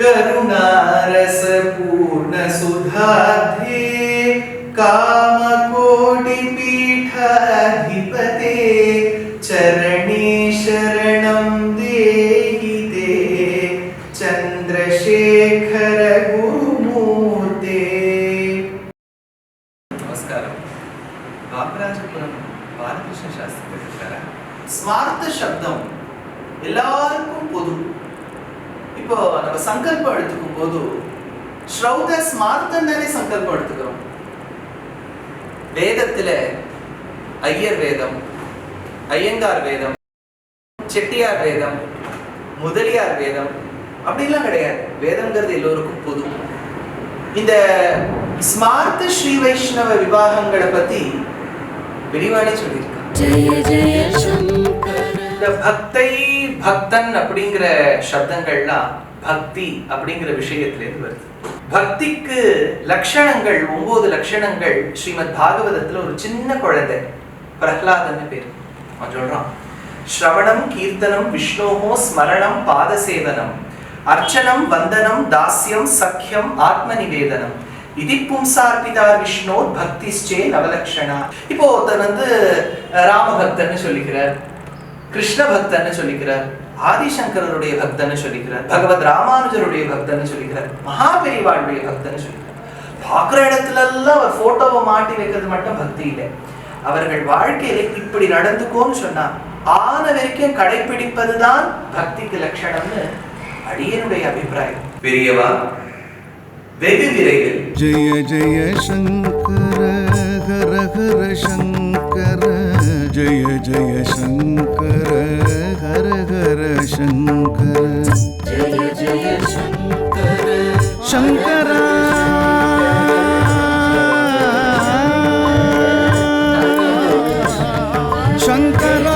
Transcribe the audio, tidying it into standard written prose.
करुणारस पूर्ण सुधाधे कामकोटि पीठाधिपते चरणे शरणं देहि ते चंद्रशेखर गुरुमूर्ते. नमस्कारम. बापराजपुरम बालकृष्ण शास्त्री இருக்காரா? ஸ்மார்த்த சப்தம் எல்லாருக்கும் பொது. இப்போ நம்ம சங்கல்பம் எடுத்துக்கும் போது ஸ்ரௌத ஸ்மார்த்தம் தானே சங்கல்பம் எடுத்துக்கிறோம். வேதத்துல ஐயர் வேதம், ஐயங்கார் வேதம், செட்டியார் வேதம், முதலியார் வேதம் அப்படிலாம் கிடையாது. வேதம்ங்கிறது எல்லோருக்கும் பொது. இந்த ஸ்மார்த்த ஸ்ரீ வைஷ்ணவ விவாகங்களை பத்தி விரிவானே சொல்லியிருக்காங்க. இந்த பக்தை பக்தன் அப்படிங்கிற சப்தங்கள்லாம் பக்தி அப்படிங்கிற விஷயத்திலேருந்து வருது. பக்திக்கு லட்சணங்கள் 9 லட்சணங்கள் ஸ்ரீமத் பாகவதத்துல ஒரு சின்ன குழந்தை பிரஹ்லாதன்னு பேர் அவன் சொல்றான். ஸ்ரவணம் கீர்த்தனம் விஷ்ணோஹோ ஸ்மரணம் பாதசேவனம் அர்ச்சனம் வந்தனம் தாஸ்யம் சக்கியம் ஆத்ம நிவேதனம் இது பும்சார்பிதார் விஷ்ணோ பக்திஸ்சே நவலக்ஷணா. இப்போ ஒருத்தர் ராமபக்தன்னு சொல்லிக்கிறார், கிருஷ்ண பக்தன்னு சொல்லிக்கிறார், ஆதிசங்கரருடைய பக்தன்னு சொல்லிக்கிறார், பகவத் ராமானுஜருடைய பக்தன்னு சொல்லிக்கிறார், மகாபெரிவாளுடைய பக்தன்னு சொல்லிக்கிறார். பார்க்குற இடத்துல எல்லாம் ஒரு போட்டோவை மாட்டி வைக்கிறது மட்டும் பக்தி இல்லை. அவர்கள் வாழ்க்கையில இப்படி நடந்துக்கோன்னு சொன்னா ஆன வரைக்கும் கடைபிடிப்பதுதான் பக்திக்கு லட்சணம்னு அடியனுடைய அபிப்பிராயம். பெரியவா வெகு விரைவில் ஜெய ஜெய சங்கர ஹர ஹர சங்கர ஜெய ஜெய சங்கர ஹர ஹர சங்கர ஜெய ஜெய சங்கர சங்கர சங்கர